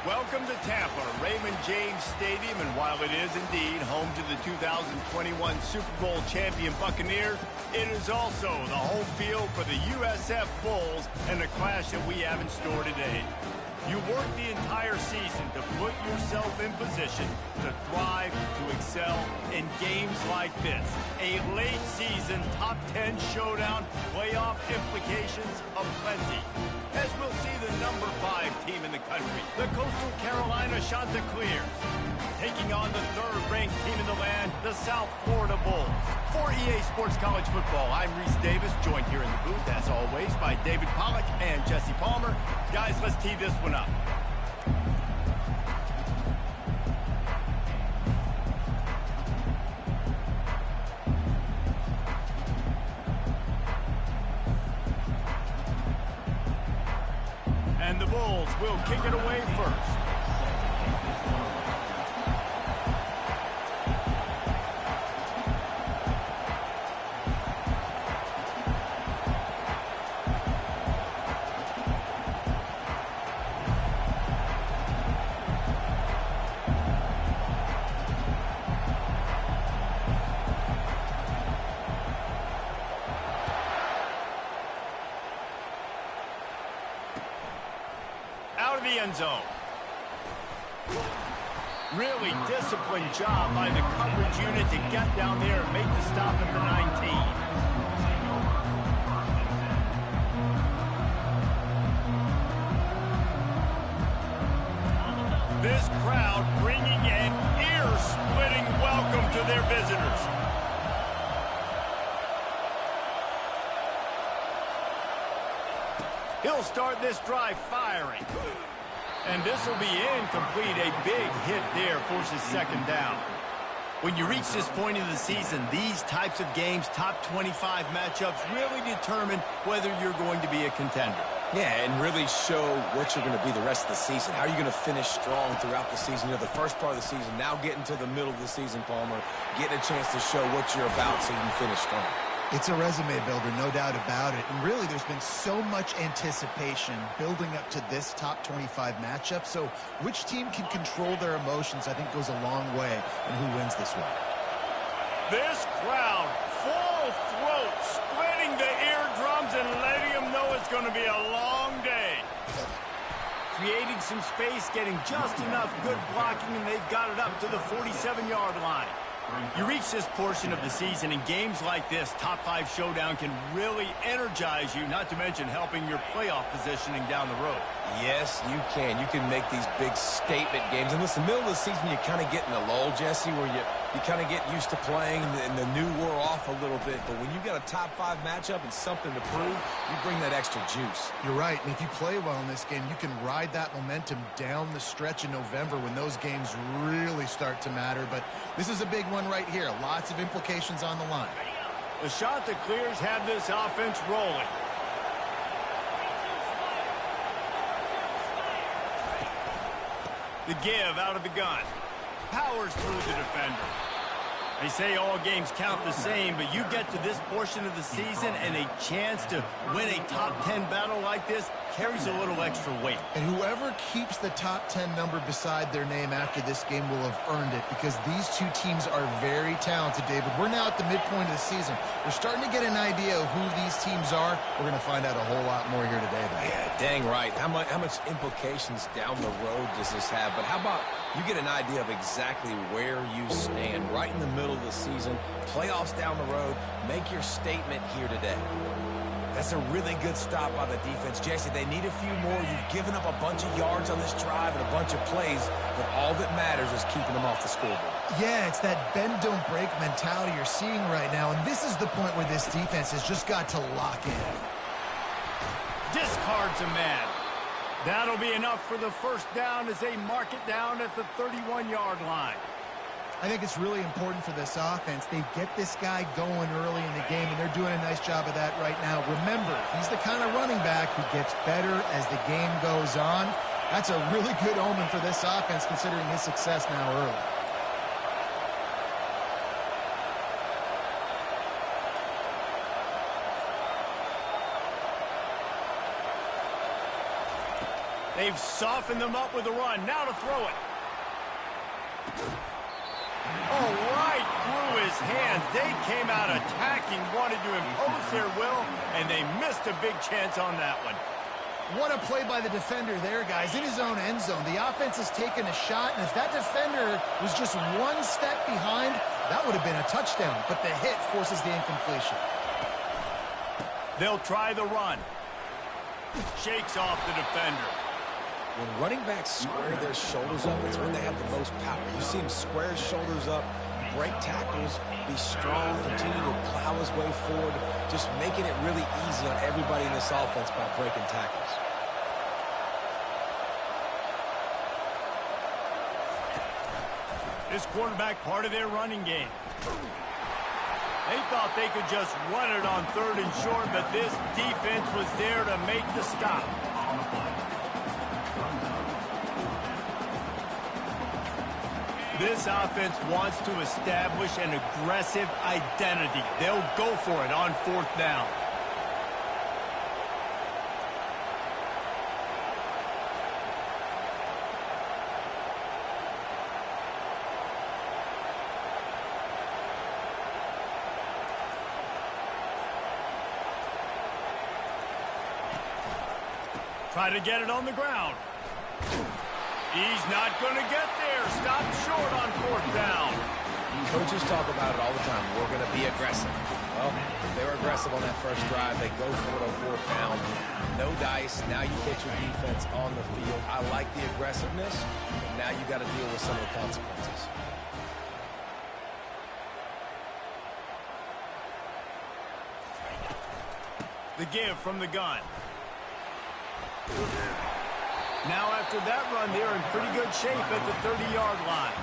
Welcome to Tampa, Raymond James Stadium, and while it is indeed home to the 2021 Super Bowl champion Buccaneers, it is also the home field for the USF Bulls and the clash that we have in store today. You work the entire season to put yourself in position to thrive, to excel in games like this. A late season top 10 showdown, playoff implications aplenty. As we'll see the number 5 team in the country, the Coastal Carolina Chanticleers, taking on the third-ranked team in the land, the South Florida Bulls. For EA Sports College Football, I'm Reese Davis, joined here in the booth, as always, by David Pollack and Jesse Palmer. Guys, let's tee this one up. And the Bulls will kick it away first. Out of the end zone. Really disciplined job by the coverage unit to get down there and make the stop at the 19. This crowd bringing an ear-splitting welcome to their visitors. He'll start this drive firing. And this will be incomplete. A big hit there forces second down. When you reach this point of the season, these types of games, top 25 matchups, really determine whether you're going to be a contender. Yeah, and really show what you're going to be the rest of the season. How are you going to finish strong throughout the season? You know, the first part of the season, now getting to the middle of the season, Palmer, getting a chance to show what you're about so you can finish strong. It's a resume builder, no doubt about it. And really, there's been so much anticipation building up to this top 25 matchup. So which team can control their emotions, I think, goes a long way in who wins this one. This crowd, full throat, splitting the eardrums and letting them know it's going to be a long day. Creating some space, getting just enough good blocking, and they've got it up to the 47-yard line. You reach this portion of the season, and games like this, top 5 showdown, can really energize you, not to mention helping your playoff positioning down the road. Yes, you can. You can make these big statement games. And listen, middle of the season, you kind of get in a lull, Jesse, where you kind of get used to playing, and the new wear off a little bit. But when you got a top 5 matchup and something to prove, you bring that extra juice. You're right. And if you play well in this game, you can ride that momentum down the stretch in November when those games really start to matter. But this is a big one right here. Lots of implications on the line. The Chanticleers have this offense rolling. The give out of the gun. Powers through the defender. They say all games count the same, but you get to this portion of the season and a chance to win a top 10 battle like this carries a little extra weight. And whoever keeps the top 10 number beside their name after this game will have earned it, because these two teams are very talented, David. We're now at the midpoint of the season. We're starting to get an idea of who these teams are. We're going to find out a whole lot more here today, though. Yeah, dang right. How much implications down the road does this have? But how about you get an idea of exactly where you stand right in the middle of the season, playoffs down the road, make your statement here today. That's a really good stop by the defense. Jesse, they need a few more. You've given up a bunch of yards on this drive and a bunch of plays, but all that matters is keeping them off the scoreboard. Yeah, it's that bend, don't break mentality you're seeing right now, and this is the point where this defense has just got to lock in. Discards a man. That'll be enough for the first down as they mark it down at the 31-yard line. I think it's really important for this offense. They get this guy going early in the game, and they're doing a nice job of that right now. Remember, he's the kind of running back who gets better as the game goes on. That's a really good omen for this offense, considering his success now early. They've softened them up with a run. Now to throw it. Oh, right through his hands. They came out attacking, wanted to impose their will, and they missed a big chance on that one. What a play by the defender there, guys. In his own end zone, the offense has taken a shot, and if that defender was just one step behind, that would have been a touchdown, but the hit forces the incompletion. They'll try the run. Shakes off the defender. When running backs square their shoulders up, it's when they have the most power. You see him square his shoulders up, break tackles, be strong, continue to plow his way forward, just making it really easy on everybody in this offense by breaking tackles. This quarterback part of their running game. They thought they could just run it on 3rd and short, but this defense was there to make the stop. This offense wants to establish an aggressive identity. They'll go for it on 4th down. Try to get it on the ground. He's not going to get there. Stopped short on 4th down. Coaches talk about it all the time. We're going to be aggressive. Well, they were aggressive on that first drive. They go for it on 4th down. No dice. Now you put your defense on the field. I like the aggressiveness, but now you got to deal with some of the consequences. The give from the gun. Now after that run, they're in pretty good shape at the 30-yard line.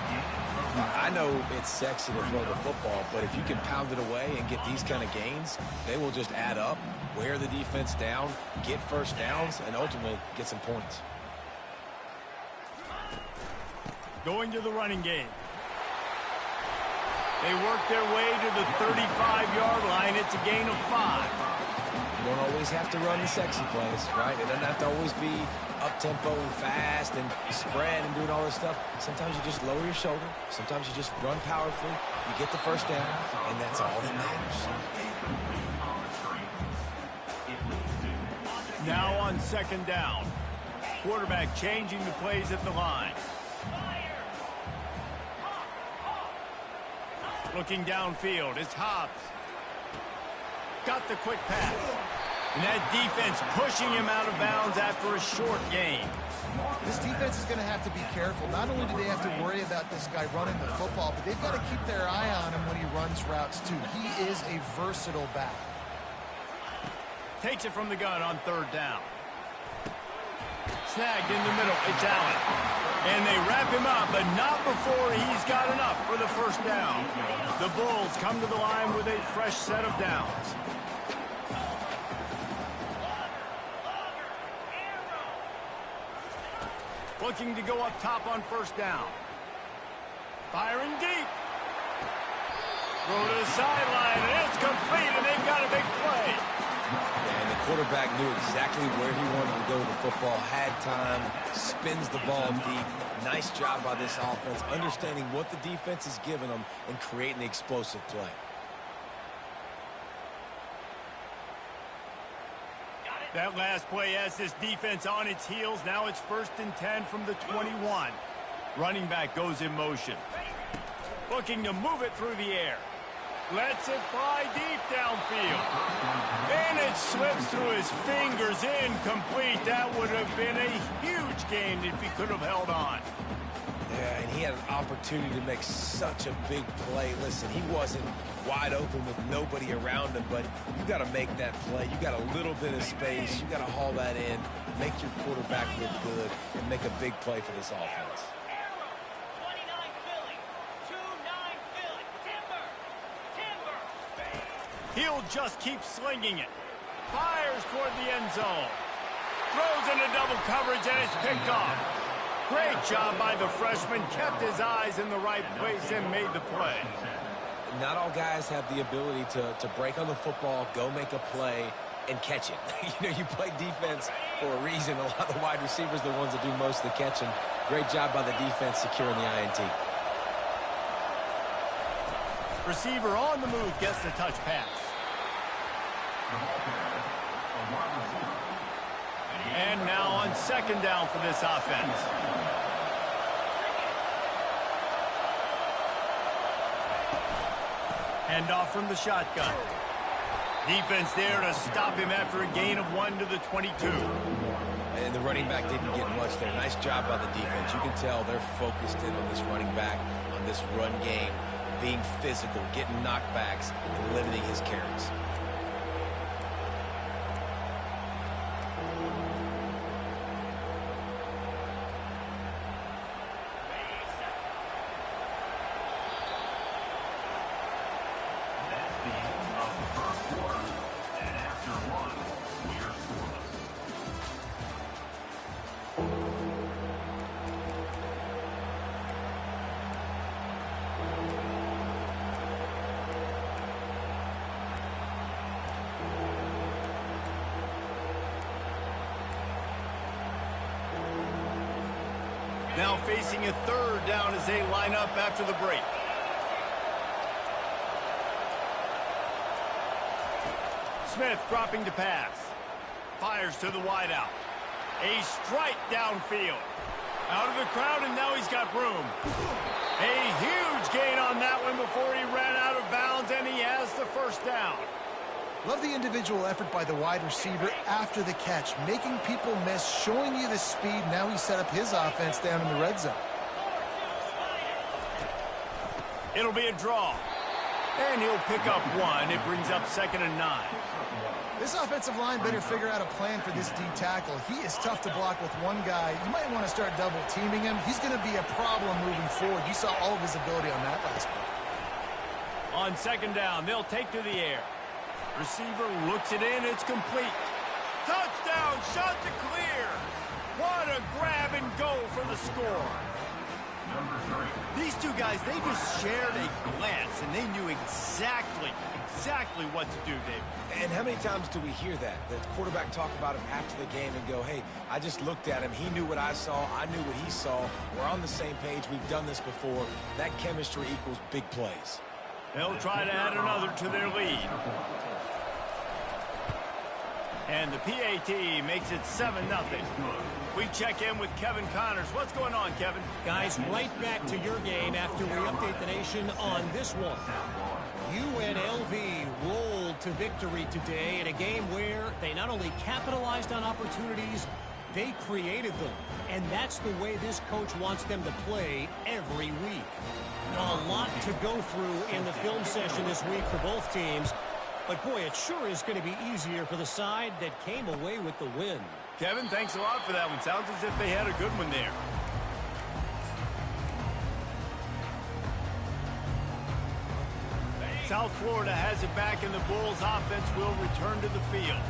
I know it's sexy to throw the football, but if you can pound it away and get these kind of gains, they will just add up, wear the defense down, get first downs, and ultimately get some points. Going to the running game. They work their way to the 35-yard line. It's a gain of 5. You don't always have to run the sexy plays, right? It doesn't have to always be up-tempo and fast and spread and doing all this stuff. Sometimes you just lower your shoulder. Sometimes you just run powerfully. You get the first down, and that's all that matters. Now on 2nd down. Quarterback changing the plays at the line. Looking downfield, it's Hobbs. Got the quick pass. And that defense pushing him out of bounds after a short gain. This defense is going to have to be careful. Not only do they have to worry about this guy running the football, but they've got to keep their eye on him when he runs routes too. He is a versatile back. Takes it from the gun on 3rd down. Snagged in the middle. It's Allen. And they wrap him up, but not before he's got enough for the first down. The Bulls come to the line with a fresh set of downs. Looking to go up top on 1st down. Firing deep. Throw to the sideline, and it's complete, and they've got a big play. And the quarterback knew exactly where he wanted to go with the football, had time, spins the ball deep. Nice job by this offense, understanding what the defense is giving them and creating the explosive play. That last play has this defense on its heels. Now it's 1st and 10 from the 21. Running back goes in motion. Looking to move it through the air. Lets it fly deep downfield. And it slips through his fingers, incomplete. That would have been a huge gain if he could have held on. Yeah, and he had an opportunity to make such a big play. Listen, he wasn't wide open with nobody around him, but you got to make that play. You got a little bit of space. You got to haul that in, make your quarterback look good, and make a big play for this offense. He'll just keep slinging it. Fires toward the end zone. Throws into double coverage, and it's picked off. Great job by the freshman. Kept his eyes in the right place and made the play. Not all guys have the ability to break on the football, go make a play, and catch it. You play defense for a reason. A lot of the wide receivers are the ones that do most of the catching. Great job by the defense securing the INT. Receiver on the move gets the touch pass. And now on second down for this offense. Hand off from the shotgun. Defense there to stop him after a gain of 1 to the 22. And the running back didn't get much there. Nice job by the defense. You can tell they're focused in on this running back, on this run game, being physical, getting knockbacks, and limiting his carries. Now facing a third down as they line up after the break. Smith dropping to pass. Fires to the wideout. A strike downfield. Out of the crowd, and now he's got room. A huge gain on that one before he ran out of bounds, and he has the first down. Love the individual effort by the wide receiver after the catch, making people miss, showing you the speed. Now he set up his offense down in the red zone. It'll be a draw. And he'll pick up 1. It brings up 2nd and 9. This offensive line better figure out a plan for this D tackle. He is tough to block with one guy. You might want to start double teaming him. He's going to be a problem moving forward. You saw all of his ability on that last play. On second down, they'll take to the air. Receiver looks it in. It's complete. Touchdown, shot to clear. What a grab and go for the score. These two guys, they just shared a glance, and they knew exactly what to do, David. And how many times do we hear that? The quarterback talk about him after the game and go, hey, I just looked at him. He knew what I saw. I knew what he saw. We're on the same page. We've done this before. That chemistry equals big plays. They'll try to add another to their lead. And the PAT makes it 7-0. We check in with Kevin Connors. What's going on, Kevin? Guys, right back to your game after we update the nation on this one. UNLV rolled to victory today in a game where they not only capitalized on opportunities, they created them. And that's the way this coach wants them to play every week. A lot to go through in the film session this week for both teams. But, boy, it sure is going to be easier for the side that came away with the win. Kevin, thanks a lot for that one. Sounds as if they had a good one there. South Florida has it back, and the Bulls offense will return to the field.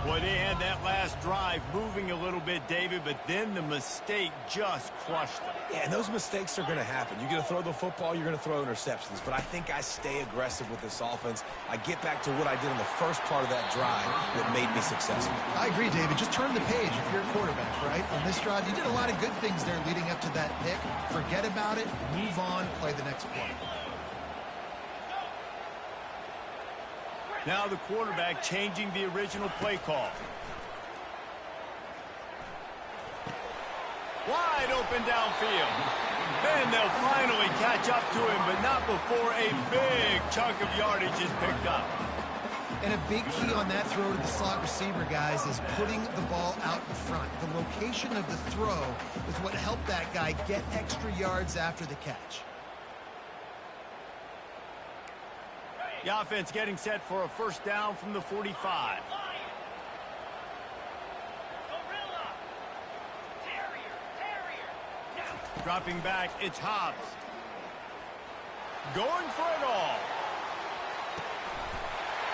Boy, they had that last drive moving a little bit, David, but then the mistake just crushed them. Yeah, and those mistakes are going to happen. You're going to throw the football, you're going to throw interceptions. But I think I stay aggressive with this offense. I get back to what I did in the first part of that drive that made me successful. I agree, David. Just turn the page if you're a quarterback, right? On this drive, you did a lot of good things there leading up to that pick. Forget about it, move on, play the next play. Now the quarterback changing the original play call. Wide open downfield. And they'll finally catch up to him, but not before a big chunk of yardage is picked up. And a big key on that throw to the slot receiver, guys, is putting the ball out in front. The location of the throw is what helped that guy get extra yards after the catch. The offense getting set for a first down from the 45. Dropping back, it's Hobbs. Going for it all.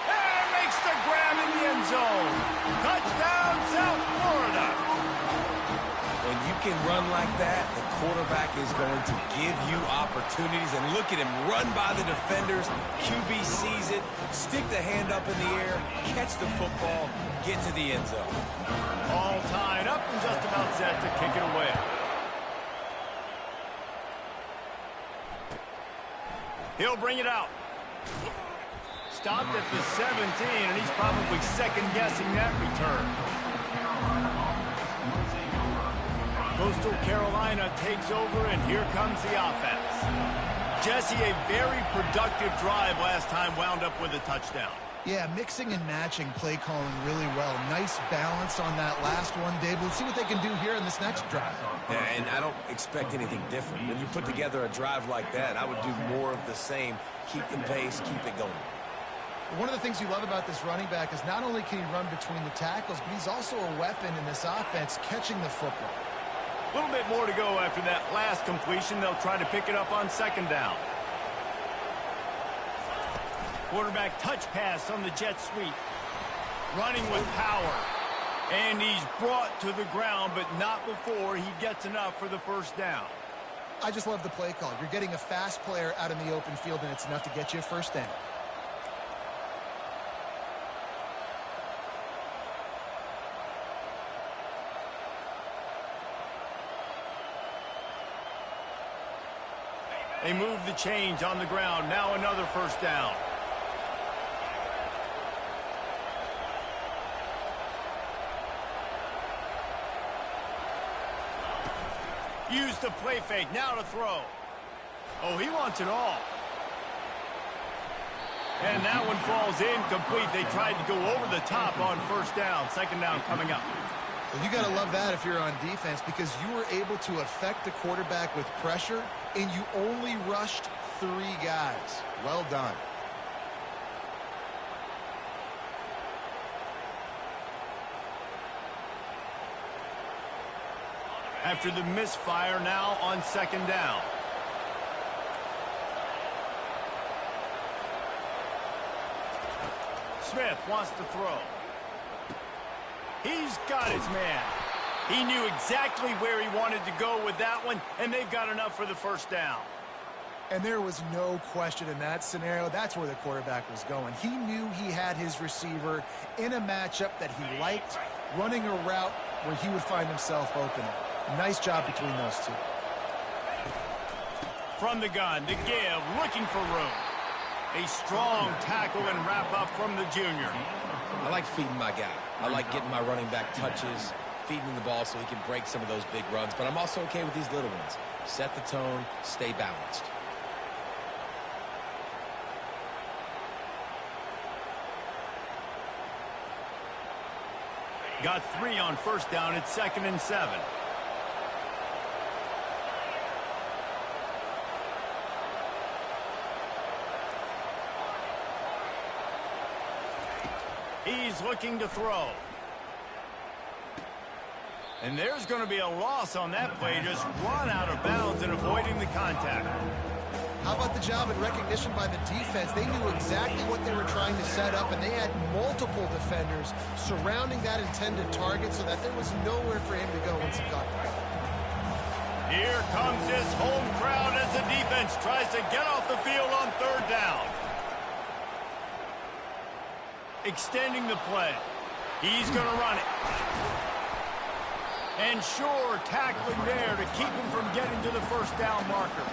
And makes the grab in the end zone. Touchdown, South Florida. When you can run like that, the quarterback is going to give you opportunities. And look at him run by the defenders. QB sees it, stick the hand up in the air, catch the football, get to the end zone. All tied up and just about set to kick it away. He'll bring it out. Stopped at the 17, and he's probably second-guessing that return. Coastal Carolina takes over, and here comes the offense. Jesse, a very productive drive last time, wound up with a touchdown. Yeah, mixing and matching play calling really well. Nice balance on that last one, Dave. Let's see what they can do here in this next drive. Yeah, and I don't expect anything different. When you put together a drive like that, I would do more of the same. Keep the pace, keep it going. One of the things you love about this running back is not only can he run between the tackles, but he's also a weapon in this offense, catching the football. A little bit more to go after that last completion. They'll try to pick it up on second down. Quarterback touch pass on the jet sweep. Running with power. And he's brought to the ground, but not before he gets enough for the first down. I just love the play call. You're getting a fast player out in the open field, and it's enough to get you a first down. They move the chains on the ground. Now another first down. Use the play fake. Now to throw. Oh, he wants it all. And that one falls incomplete. They tried to go over the top on first down. Second down coming up. Well, you got to love that if you're on defense, because you were able to affect the quarterback with pressure, and you only rushed 3 guys. Well done. After the misfire, now on second down. Smith wants to throw. He's got his man. He knew exactly where he wanted to go with that one, and they've got enough for the first down. And there was no question in that scenario. That's where the quarterback was going. He knew he had his receiver in a matchup that he liked, running a route where he would find himself open. Nice job between those two. From the gun, to give, looking for room. A strong tackle and wrap up from the junior. I like feeding my guy. I like getting my running back touches, feeding him the ball so he can break some of those big runs. But I'm also okay with these little ones. Set the tone, stay balanced. Got 3 on first down. It's 2nd and 7. He's looking to throw. And there's going to be a loss on that play. Just run out of bounds and avoiding the contact. How about the job and recognition by the defense? They knew exactly what they were trying to set up, and they had multiple defenders surrounding that intended target so that there was nowhere for him to go once he got there. Here comes this home crowd as the defense tries to get off the field on third down. Extending the play. He's going to run it. And sure, tackling there to keep him from getting to the first down marker.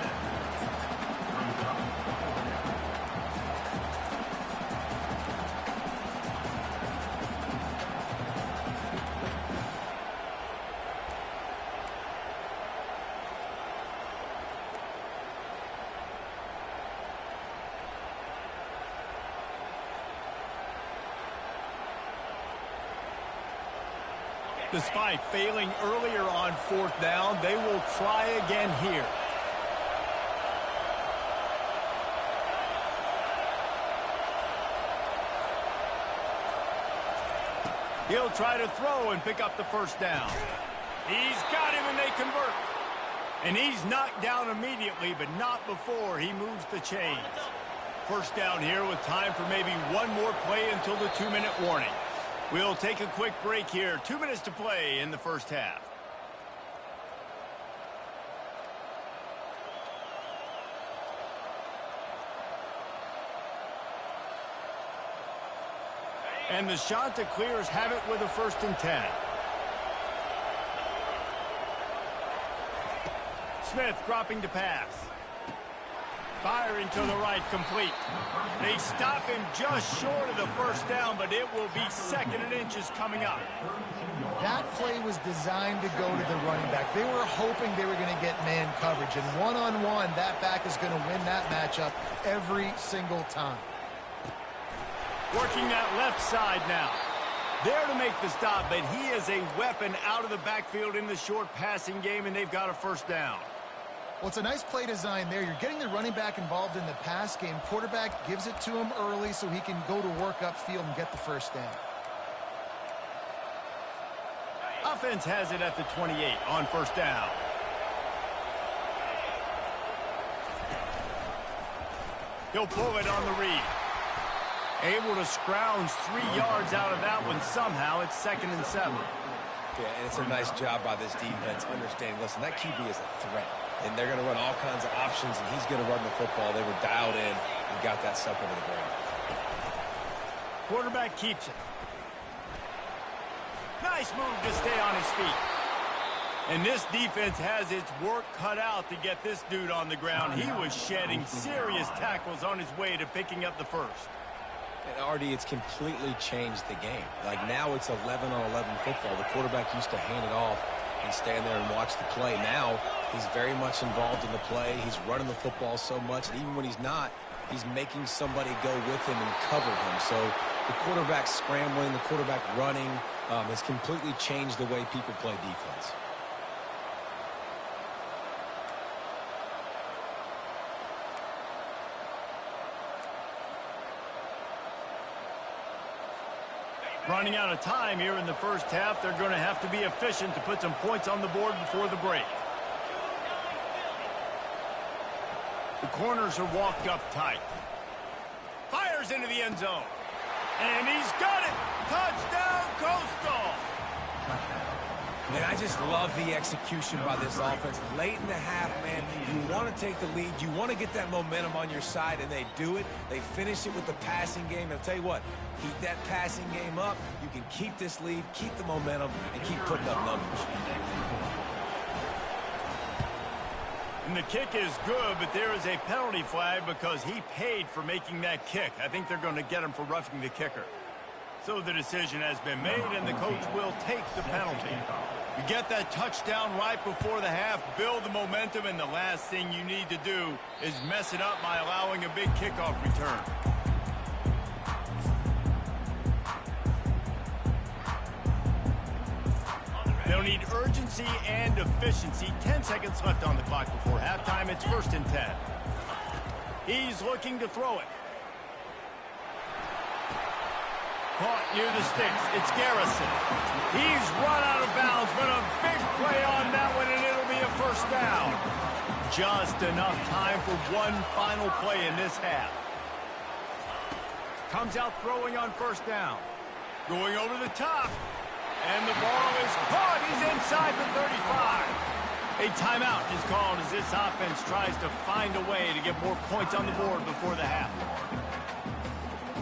Despite failing earlier on fourth down, they will try again here. He'll try to throw and pick up the first down. He's got him and they convert. And he's knocked down immediately, but not before he moves the chains. First down here with time for maybe one more play until the 2-minute warning. We'll take a quick break here. 2 minutes to play in the first half. And the Chanticleers have it with a 1st and 10. Smith dropping to pass. Firing to the right, complete. They stop him just short of the 1st down, but it will be 2nd and inches coming up. That play was designed to go to the running back. They were hoping they were going to get man coverage, and one-on-one, that back is going to win that matchup every single time. Working that left side now. There to make the stop, but he is a weapon out of the backfield in the short passing game, and they've got a 1st down. Well, it's a nice play design there. You're getting the running back involved in the pass game. Quarterback gives it to him early so he can go to work upfield and get the 1st down. Offense has it at the 28 on 1st down. He'll pull it on the read. Able to scrounge 3 yards out of that one somehow. It's 2nd and 7. Yeah, and it's a nice job by this defense understanding, listen, that QB is a threat. And they're going to run all kinds of options, and he's going to run the football. They were dialed in and got that sucker to the ground. Quarterback keeps it. Nice move to stay on his feet. And this defense has its work cut out to get this dude on the ground. He was shedding serious tackles on his way to picking up the 1st. And Artie, it's completely changed the game. Like now it's 11-on-11 football. The quarterback used to hand it off and stand there and watch the play. Now he's very much involved in the play. He's running the football so much, and even when he's not, he's making somebody go with him and cover him. So the quarterback scrambling, the quarterback running has completely changed the way people play defense. Running out of time here in the 1st half. They're going to have to be efficient to put some points on the board before the break. The corners are walked up tight. Fires into the end zone. And he's got it. Touchdown, Coastal. Man, I just love the execution by this offense. Late in the half, man, you want to take the lead. You want to get that momentum on your side, and they do it. They finish it with the passing game. I'll tell you what, keep that passing game up. You can keep this lead, keep the momentum, and keep putting up numbers. And the kick is good, but there is a penalty flag because he paid for making that kick. I think they're going to get him for roughing the kicker. So the decision has been made, and the coach will take the penalty. You get that touchdown right before the half, build the momentum, and the last thing you need to do is mess it up by allowing a big kickoff return. They'll need urgency and efficiency. 10 seconds left on the clock before halftime. It's 1st and 10. He's looking to throw it. Caught near the sticks. It's Garrison. He's run out of bounds, but a big play on that one, and it'll be a 1st down. Just enough time for one final play in this half. Comes out throwing on 1st down. Going over the top. And the ball is caught. He's inside the 35. A timeout is called as this offense tries to find a way to get more points on the board before the half.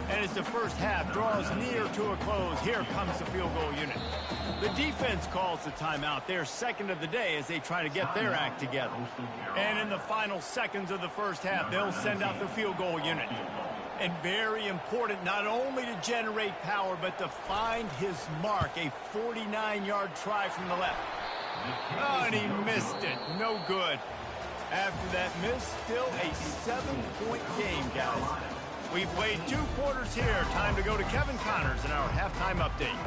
And as the 1st half draws near to a close, here comes the field goal unit. The defense calls the timeout. They're 2nd of the day as they try to get their act together. And in the final seconds of the 1st half, they'll send out the field goal unit. And very important, not only to generate power, but to find his mark. A 49-yard try from the left. Oh, and he missed it. No good. After that miss, still a 7-point game, guys. We've played 2 quarters here. Time to go to Kevin Connors in our halftime update.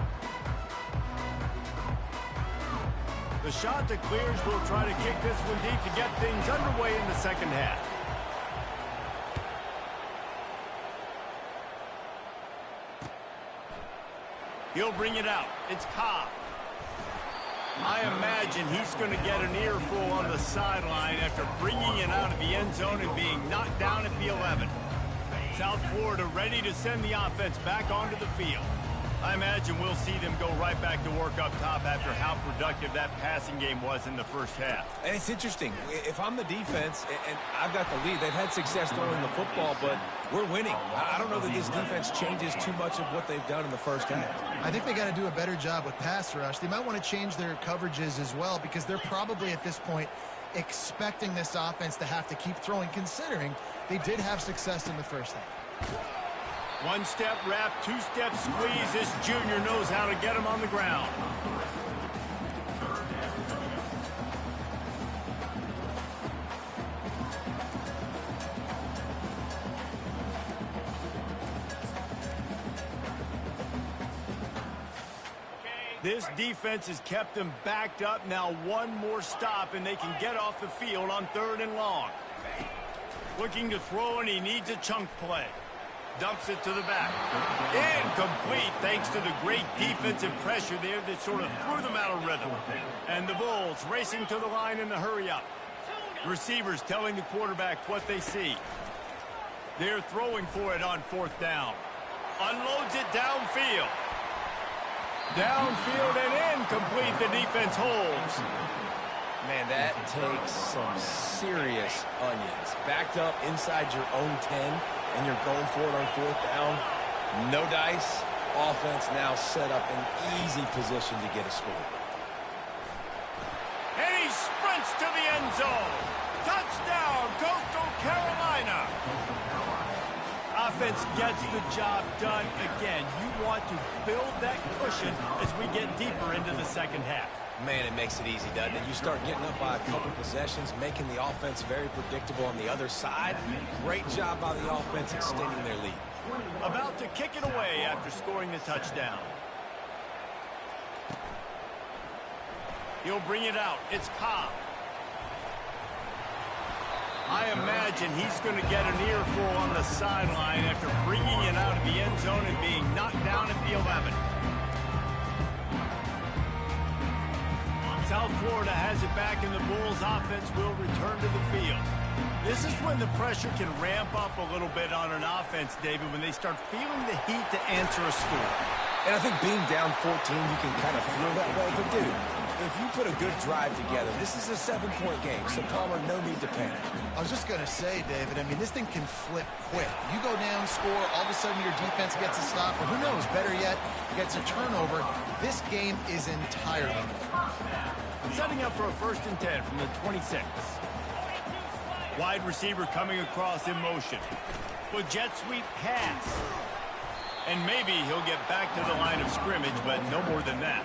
The Chanticleers will try to kick this one deep to get things underway in the 2nd half. He'll bring it out. It's Cobb. I imagine he's going to get an earful on the sideline after bringing it out of the end zone and being knocked down at the 11. South Florida ready to send the offense back onto the field. I imagine we'll see them go right back to work up top after how productive that passing game was in the first half. And it's interesting. If I'm the defense and I've got the lead, they've had success throwing the football, but we're winning. I don't know that this defense changes too much of what they've done in the first half. I think they got to do a better job with pass rush. They might want to change their coverages as well because they're probably at this point expecting this offense to have to keep throwing, considering they did have success in the first half. One-step wrap, two-step squeeze. This junior knows how to get him on the ground. This defense has kept them backed up. Now one more stop, and they can get off the field on 3rd and long. Looking to throw, and he needs a chunk play. Dumps it to the back. Incomplete thanks to the great defensive pressure there that sort of threw them out of rhythm. And the Bulls racing to the line in the hurry-up. Receivers telling the quarterback what they see. They're throwing for it on 4th down. Unloads it downfield. Downfield and incomplete. The defense holds. Man, that takes some serious onions. Backed up inside your own 10, and you're going for it on 4th down. No dice. Offense now set up an easy position to get a score. And he sprints to the end zone. Touchdown, Coastal Carolina. Offense gets the job done again. You want to build that cushion as we get deeper into the second half. Man, it makes it easy, doesn't it? You start getting up by a couple possessions, making the offense very predictable on the other side. Great job by the offense extending their lead. About to kick it away after scoring the touchdown. He'll bring it out. It's Cobb. I imagine he's going to get an earful on the sideline after bringing it out of the end zone and being knocked down at the 11. South Florida has it back, and the Bulls offense will return to the field. This is when the pressure can ramp up a little bit on an offense, David, when they start feeling the heat to answer a score. And I think being down 14, you can kind of feel that way. But, dude, if you put a good drive together, this is a 7-point game, so Palmer, no need to panic. I was just going to say, David, I mean, this thing can flip quick. You go down, score, all of a sudden your defense gets a stop, or who knows, better yet, gets a turnover. This game is entirely setting up for a 1st and 10 from the 26. Wide receiver coming across in motion. With jet sweep pass. And maybe he'll get back to the line of scrimmage, but no more than that.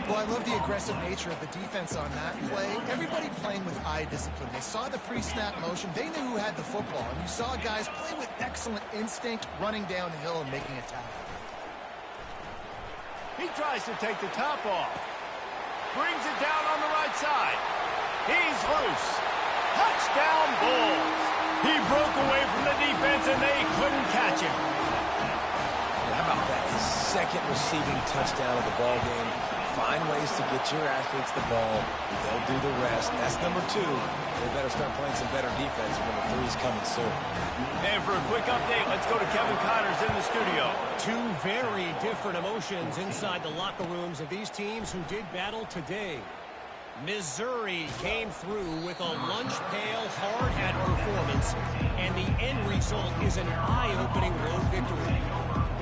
Well, I love the aggressive nature of the defense on that play. Everybody playing with eye discipline. They saw the pre-snap motion. They knew who had the football. And you saw guys play with excellent instinct, running down the hill and making a tackle. He tries to take the top off. Brings it down on the right side. He's loose. Touchdown, Bulls. He broke away from the defense, and they couldn't catch him. How about that? His 2nd receiving touchdown of the ball game. Find ways to get your athletes the ball. They'll do the rest. That's number 2. They better start playing some better defense. Number 3 is coming soon. And for a quick update, let's go to Kevin Connors in the studio. Two very different emotions inside the locker rooms of these teams who did battle today. Missouri came through with a lunch pail hard-hat performance, and the end result is an eye-opening road victory.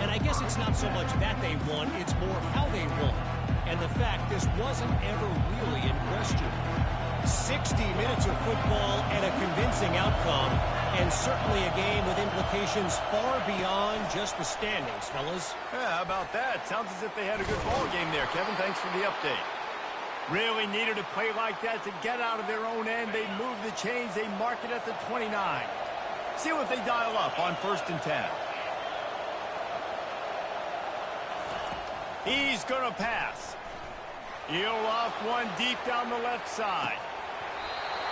And I guess it's not so much that they won, it's more how they won. And the fact this wasn't ever really in question. 60 minutes of football and a convincing outcome, and certainly a game with implications far beyond just the standings, fellas. Yeah, how about that? Sounds as if they had a good ball game there, Kevin. Thanks for the update. Really needed a play like that to get out of their own end. They move the chains. They mark it at the 29. See what they dial up on 1st and 10. He's going to pass. He'll loft one deep down the left side.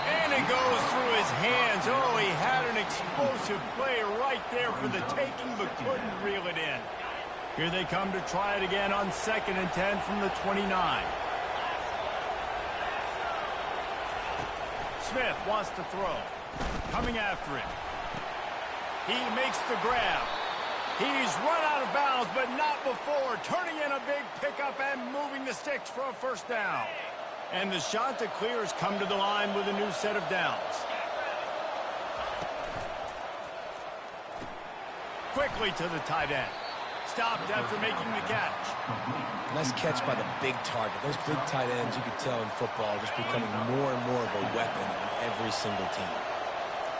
And it goes through his hands. Oh, he had an explosive play right there for the taking, but couldn't reel it in. Here they come to try it again on 2nd and 10 from the 29. Smith wants to throw. Coming after him. He makes the grab. He's run out of bounds, but not before. Turning in a big pickup and moving the sticks for a first down. And the Chanticleer has come to the line with a new set of downs. Quickly to the tight end. Stopped after making the catch. Nice catch by the big target. Those big tight ends, you can tell in football, are just becoming more and more of a weapon on every single team.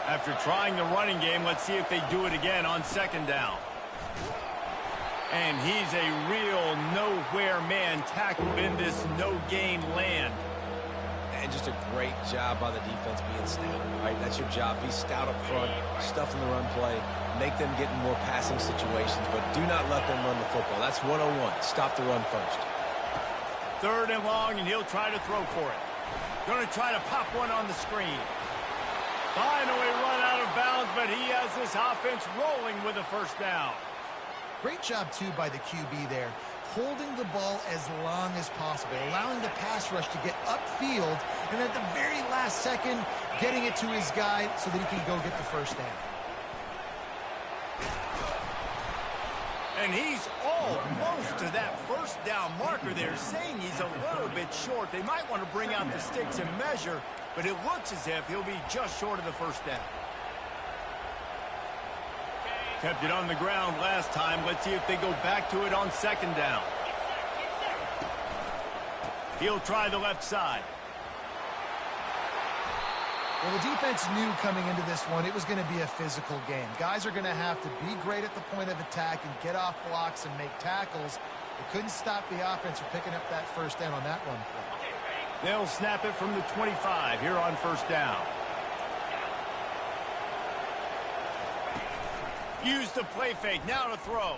After trying the running game, let's see if they do it again on second down. And he's a real nowhere man tackled in this no-gain land. And just a great job by the defense being stout, right? That's your job. Be stout up front, stuff in the run play, make them get in more passing situations, but do not let them run the football. That's 101. Stop the run first. Third and long, and he'll try to throw for it. Going to try to pop one on the screen. Finally run out of bounds, but he has this offense rolling with a first down. Great job, too, by the QB there. Holding the ball as long as possible, allowing the pass rush to get upfield, and at the very last second, getting it to his guy so that he can go get the first down. And he's almost to that first down marker there, saying he's a little bit short. They might want to bring out the sticks and measure, but it looks as if he'll be just short of the first down. Kept it on the ground last time. Let's see if they go back to it on second down. He'll try the left side. Well, the defense knew coming into this one it was going to be a physical game. Guys are going to have to be great at the point of attack and get off blocks and make tackles. They couldn't stop the offense from picking up that first down on that run play. They'll snap it from the 25 here on first down. Use the play fake, now to throw.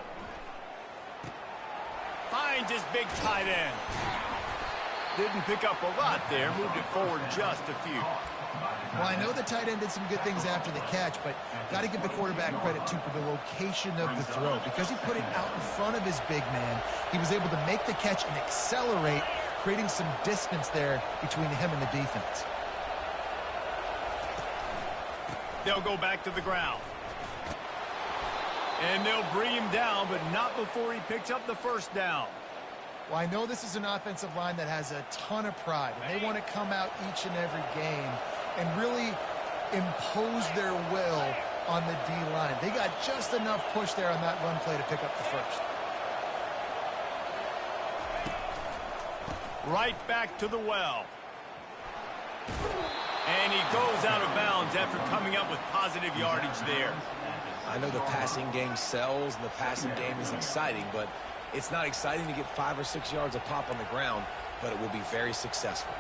Finds his big tight end. Didn't pick up a lot there, moved it forward just a few. Well, I know the tight end did some good things after the catch, but got to give the quarterback credit, too, for the location of the throw. Because he put it out in front of his big man, he was able to make the catch and accelerate, creating some distance there between him and the defense. They'll go back to the ground. And they'll bring him down, but not before he picks up the first down. Well, I know this is an offensive line that has a ton of pride, and they want to come out each and every game and really impose their will on the D-line. They got just enough push there on that run play to pick up the first. Right back to the well. And he goes out of bounds after coming up with positive yardage there. I know the passing game sells and the passing game is exciting, but it's not exciting to get 5 or 6 yards a pop on the ground, but it will be very successful.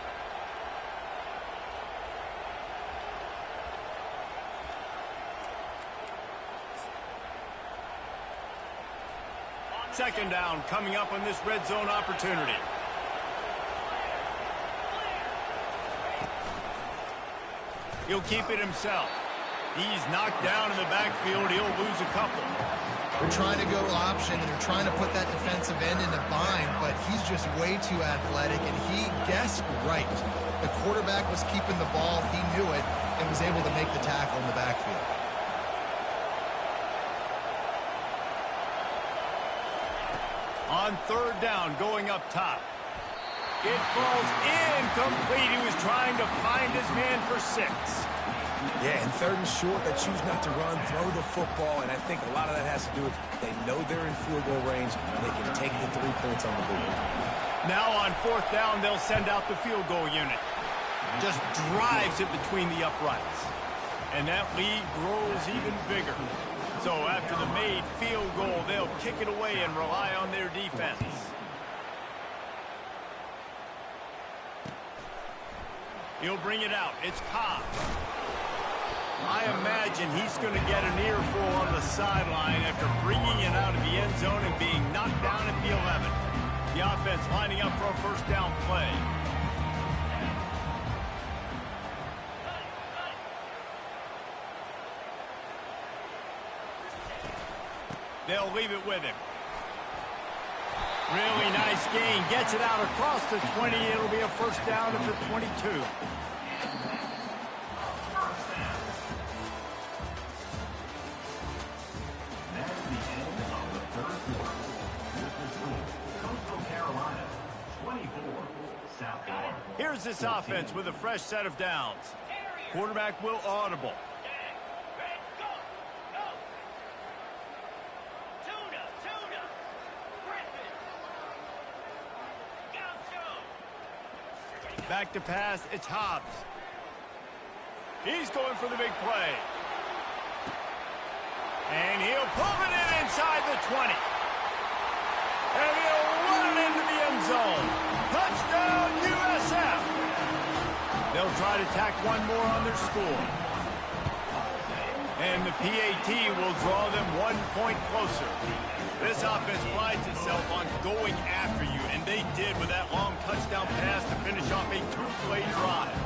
Second down coming up on this red zone opportunity. He'll keep it himself. He's knocked down in the backfield. He'll lose a couple. They're trying to go option, and they're trying to put that defensive end in a bind, but he's just way too athletic, and he guessed right. The quarterback was keeping the ball. He knew it and was able to make the tackle in the backfield. On third down, going up top. It falls incomplete. He was trying to find his man for 6. Yeah, and third and short, they choose not to run, throw the football, and I think a lot of that has to do with they know they're in field goal range, and they can take the 3 points on the board. Now on fourth down, they'll send out the field goal unit. Just drives it between the uprights. And that lead grows even bigger. So after the made field goal, they'll kick it away and rely on their defense. He'll bring it out. It's Cobb. I imagine he's going to get an earful on the sideline after bringing it out of the end zone and being knocked down at the 11. The offense lining up for a first down play. They'll leave it with him. Really nice gain. Gets it out across the 20. It'll be a first down at the 22. Here's this offense with a fresh set of downs. Quarterback will audible. Back to pass, it's Hobbs. He's going for the big play. And he'll pull it in inside the 20. And he'll run it into the end zone. Touchdown, USF. They'll try to tack one more on their score. And the PAT will draw them 1 point closer. This offense prides itself on going after you, and they did with that long touchdown pass to finish off a 2-play drive.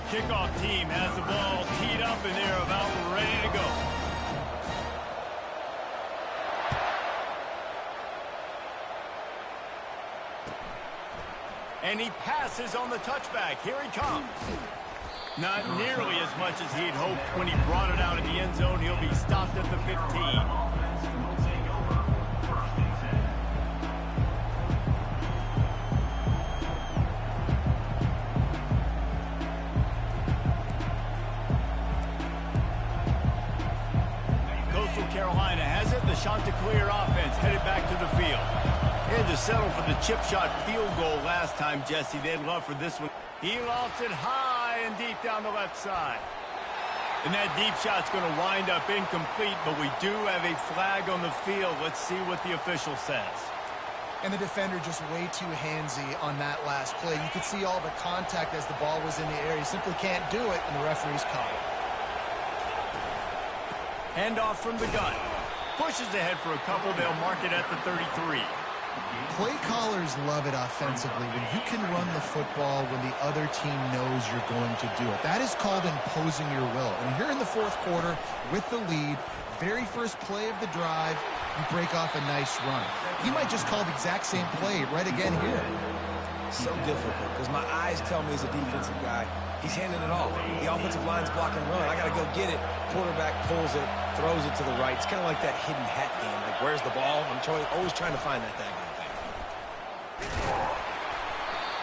Kickoff team has the ball teed up, and they're about ready to go. And he passes on the touchback. Here he comes. Not nearly as much as he'd hoped when he brought it out in the end zone. He'll be stopped at the 15. Coastal Carolina has it. The Chanticleer offense headed back to the field. He had to settle for the chip shot field goal last time, Jesse. They'd love for this one. He lofts it high and deep down the left side. And that deep shot's going to wind up incomplete, but we do have a flag on the field. Let's see what the official says. And the defender just way too handsy on that last play. You could see all the contact as the ball was in the air. He simply can't do it, and the referee's caught it. Handoff from the gun. Pushes ahead for a couple. They'll mark it at the 33. Play callers love it offensively when you can run the football when the other team knows you're going to do it. That is called imposing your will. And here in the fourth quarter with the lead, very first play of the drive, you break off a nice run. He might just call the exact same play right again here. So difficult because my eyes tell me as a defensive guy, he's handing it off. The offensive line's blocking run. I got to go get it. Quarterback pulls it, throws it to the right. It's kind of like that hidden hat game. Like, where's the ball? I'm always trying to find that thing.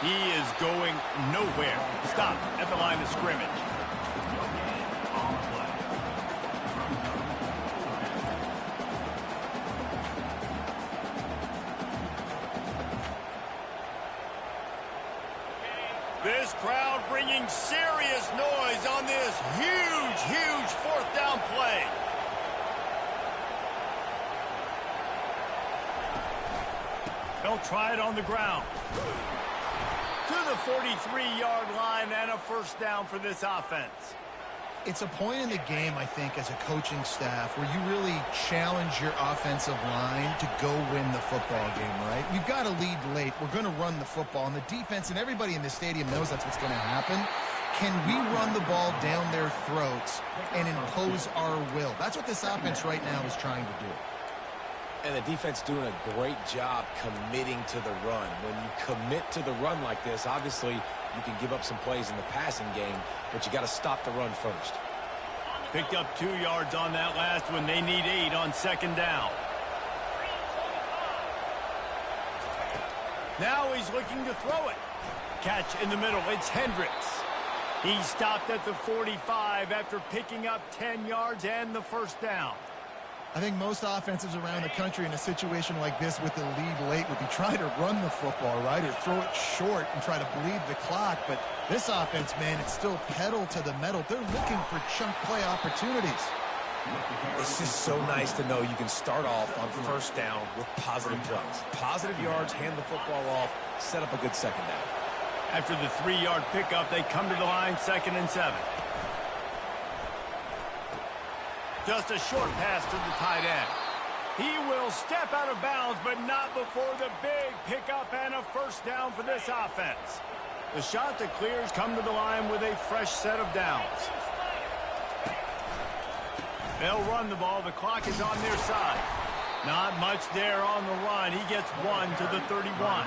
He is going nowhere. Stop at the line of scrimmage. This crowd bringing serious noise on this huge fourth down play. They'll try it on the ground. To the 43-yard line and a first down for this offense. It's a point in the game, I think, as a coaching staff where you really challenge your offensive line to go win the football game, right? We've got to lead late. We're going to run the football. And the defense and everybody in the stadium knows that's what's going to happen. Can we run the ball down their throats and impose our will? That's what this offense right now is trying to do. And the defense doing a great job committing to the run. When you commit to the run like this, obviously you can give up some plays in the passing game, but you got to stop the run first. Picked up 2 yards on that last one. They need 8 on second down. Now he's looking to throw it. Catch in the middle. It's Hendricks. He stopped at the 45 after picking up 10 yards and the first down. I think most offenses around the country in a situation like this with the lead late would be trying to run the football, right, or throw it short and try to bleed the clock. But this offense, man, it's still pedal to the metal. They're looking for chunk play opportunities. It's just so nice to know you can start off on first down with positive plays. Positive yards, hand the football off, set up a good second down. After the 3-yard pickup, they come to the line, 2nd and 7. Just a short pass to the tight end. He will step out of bounds, but not before the big pickup and a first down for this offense. The Chanticleers come to the line with a fresh set of downs. They'll run the ball. The clock is on their side. Not much there on the run. He gets 1 to the 31.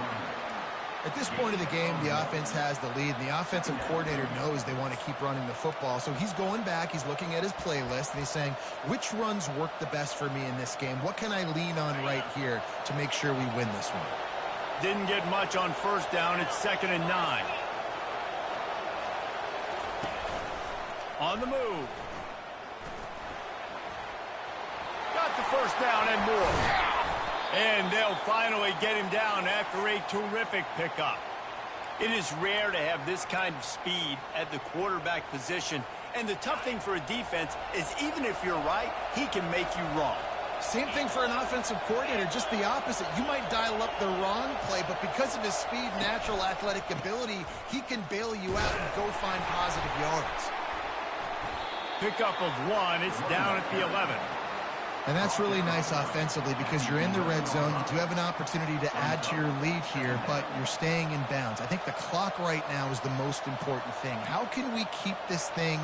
At this point of the game, the offense has the lead, and the offensive coordinator knows they want to keep running the football. So he's going back, he's looking at his playlist, and he's saying, which runs work the best for me in this game? What can I lean on right here to make sure we win this one? Didn't get much on first down. It's 2nd and 9. On the move. Got the first down and more. And they'll finally get him down after a terrific pickup. It is rare to have this kind of speed at the quarterback position. And the tough thing for a defense is even if you're right, he can make you wrong. Same thing for an offensive coordinator, just the opposite. You might dial up the wrong play, but because of his speed, natural athletic ability, he can bail you out and go find positive yards. Pickup of 1. It's down at the 11. And that's really nice offensively because you're in the red zone. You do have an opportunity to add to your lead here, but you're staying in bounds. I think the clock right now is the most important thing. How can we keep this thing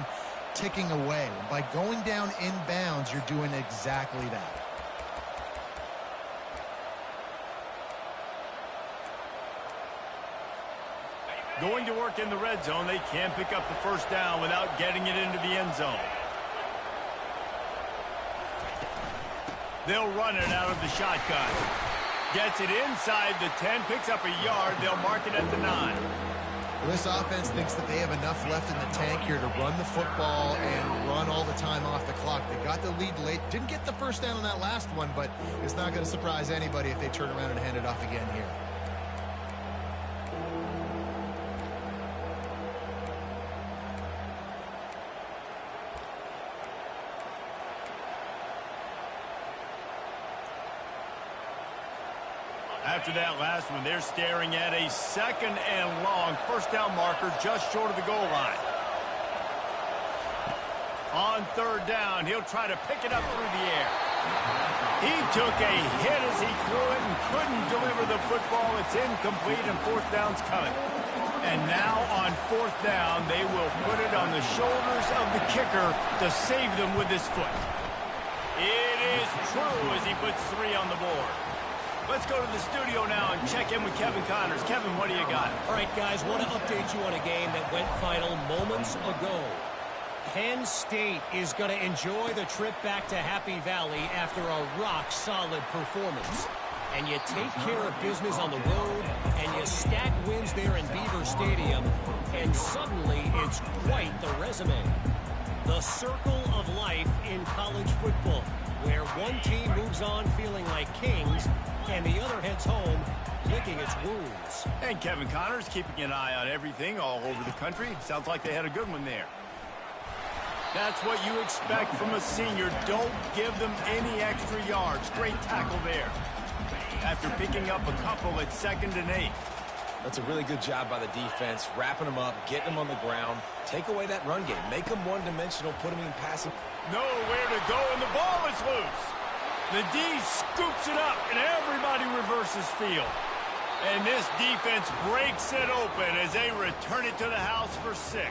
ticking away? And by going down in bounds, you're doing exactly that. Going to work in the red zone, they can't pick up the first down without getting it into the end zone. They'll run it out of the shotgun. Gets it inside the 10, picks up a yard. They'll mark it at the 9. Well, this offense thinks that they have enough left in the tank here to run the football and run all the time off the clock. They got the lead late. Didn't get the first down on that last one, but it's not going to surprise anybody if they turn around and hand it off again here. After that last one, they're staring at a 2nd and long. First down marker just short of the goal line. On 3rd down, he'll try to pick it up through the air. He took a hit as he threw it and couldn't deliver the football. It's incomplete and 4th down's coming. And now on 4th down, they will put it on the shoulders of the kicker to save them with his foot. It is true as he puts 3 on the board. Let's go to the studio now and check in with Kevin Connors. Kevin, what do you got? All right, guys, want to update you on a game that went final moments ago. Penn State is going to enjoy the trip back to Happy Valley after a rock-solid performance. And you take care of business on the road, and you stack wins there in Beaver Stadium, and suddenly it's quite the resume. The circle of life in college football, where one team moves on feeling like kings, and the other heads home licking its wounds. And Kevin Connors keeping an eye on everything all over the country. Sounds like they had a good one there. That's what you expect from a senior. Don't give them any extra yards. Great tackle there. After picking up a couple at 2nd and 8. That's a really good job by the defense, wrapping them up, getting them on the ground. Take away that run game. Make them one-dimensional, put them in passing. Nowhere to go, and the ball is loose. The D scoops it up, and everybody reverses field. And this defense breaks it open as they return it to the house for 6.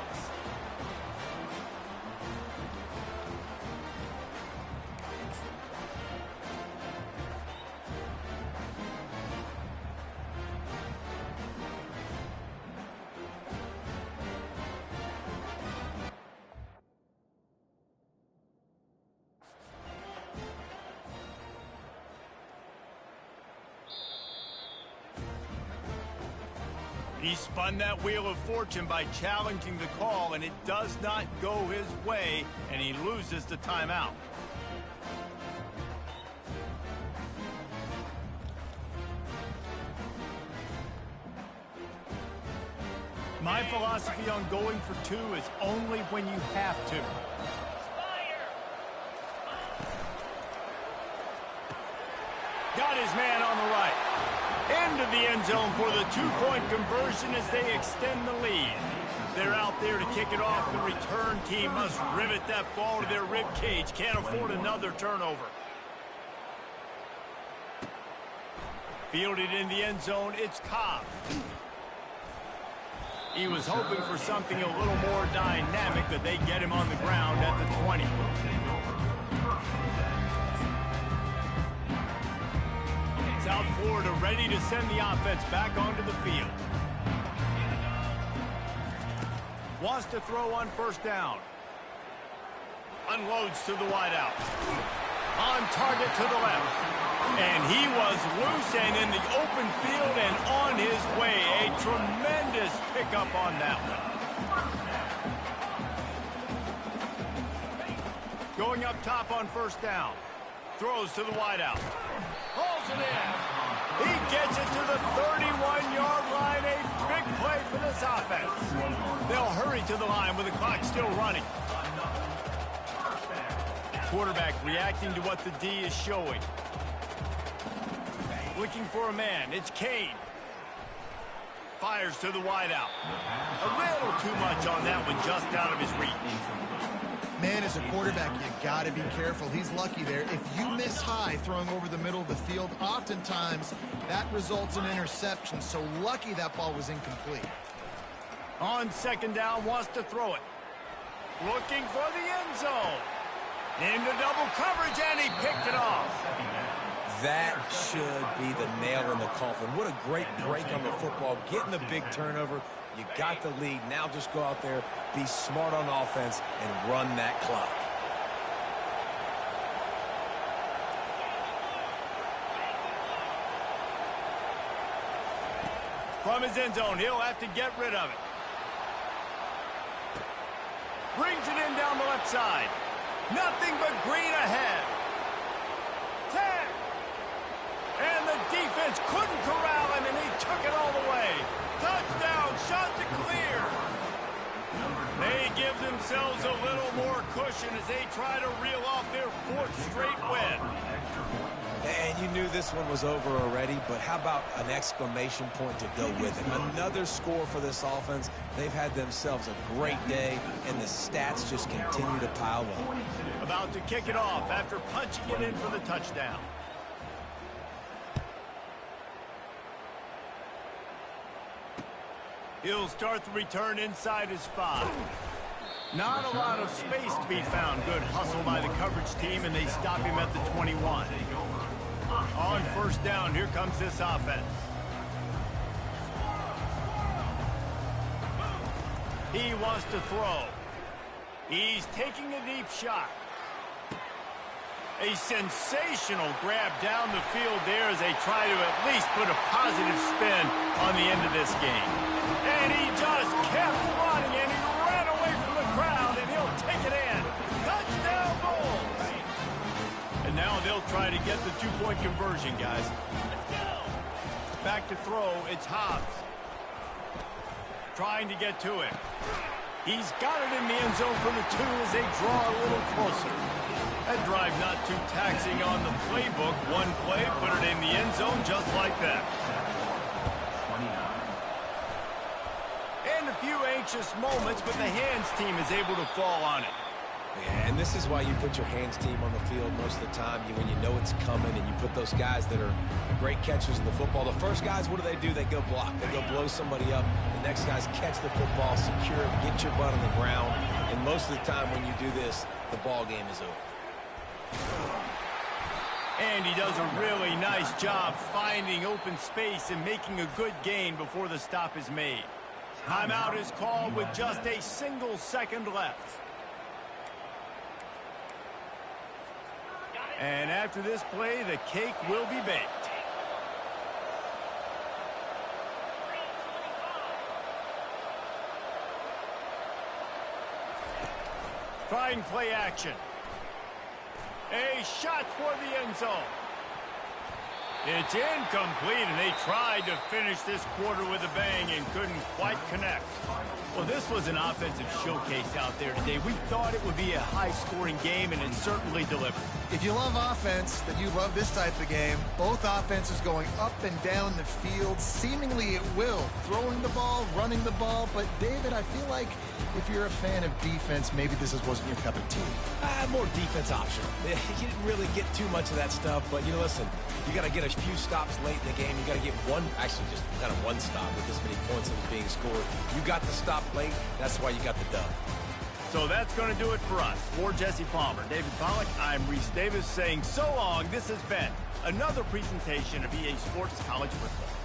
He spun that wheel of fortune by challenging the call, and it does not go his way, and he loses the timeout. My philosophy on going for 2 is only when you have to. Got his man on the right. Into the end zone for the 2-point conversion as they extend the lead. They're out there to kick it off. The return team must rivet that ball to their rib cage. Can't afford another turnover. Fielded in the end zone, it's Cobb. He was hoping for something a little more dynamic, but they get him on the ground at the 20. South Florida ready to send the offense back onto the field. Wants to throw on first down. Unloads to the wideout. On target to the left. And he was loose and in the open field and on his way. A tremendous pickup on that one. Going up top on first down. Throws to the wideout. Hauls it in. He gets it to the 31-yard line. A big play for this offense. They'll hurry to the line with the clock still running. Quarterback reacting to what the D is showing. Looking for a man. It's Kane. Fires to the wideout. A little too much on that one, just out of his reach. Man, as a quarterback, you got to be careful. He's lucky there. If you miss high throwing over the middle of the field, oftentimes that results in interception. So lucky that ball was incomplete. On second down, wants to throw it. Looking for the end zone. Into double coverage, and he picked it off. That should be the nail in the coffin. What a great break on the football. Getting the big turnover. You got the lead. Now just go out there, be smart on offense, and run that clock. From his end zone, he'll have to get rid of it. Brings it in down the left side. Nothing but green ahead. 10. And the defense couldn't corral him, and he took it all the way. Touchdown, shot to clear. They give themselves a little more cushion as they try to reel off their 4th straight win. And you knew this one was over already, but how about an exclamation point to go with it? Another score for this offense. They've had themselves a great day, and the stats just continue to pile up. About to kick it off after punching it in for the touchdown. He'll start the return inside his 5. Not a lot of space to be found. Good hustle by the coverage team, and they stop him at the 21. On first down, here comes this offense. He wants to throw. He's taking a deep shot. A sensational grab down the field there as they try to at least put a positive spin on the end of this game. And he just kept running, and he ran away from the crowd, and he'll take it in. Touchdown, Bulls! And now they'll try to get the 2-point conversion, guys. Back to throw, it's Hobbs. Trying to get to it. He's got it in the end zone for the 2 as they draw a little closer. That drive not too taxing on the playbook. One play, put it in the end zone just like that. And a few anxious moments, but the hands team is able to fall on it. Yeah, and this is why you put your hands team on the field most of the time when you know it's coming, and you put those guys that are great catchers in the football. The first guys, what do? They go block. They go blow somebody up. The next guys catch the football, secure it, get your butt on the ground. And most of the time when you do this, the ball game is over. And he does a really nice job finding open space and making a good gain before the stop is made. Timeout is called with just a single second left. And after this play, the cake will be baked. Trying play action. A shot toward the end zone. It's incomplete, and they tried to finish this quarter with a bang and couldn't quite connect. Well, this was an offensive showcase out there today. We thought it would be a high-scoring game, and it certainly delivered. If you love offense, then you love this type of game. Both offenses going up and down the field, seemingly at will. Throwing the ball, running the ball. But, David, I feel like if you're a fan of defense, maybe this wasn't your cup of tea. More defense optional. You didn't really get too much of that stuff, but, you know, listen, you got to get a few stops late in the game. You got to get one, actually just kind of one stop with this many points that was being scored. You got the stop late. That's why you got the dub. So that's going to do it for us. For Jesse Palmer, David Pollack, I'm Reese Davis saying so long. This has been another presentation of EA Sports College Football.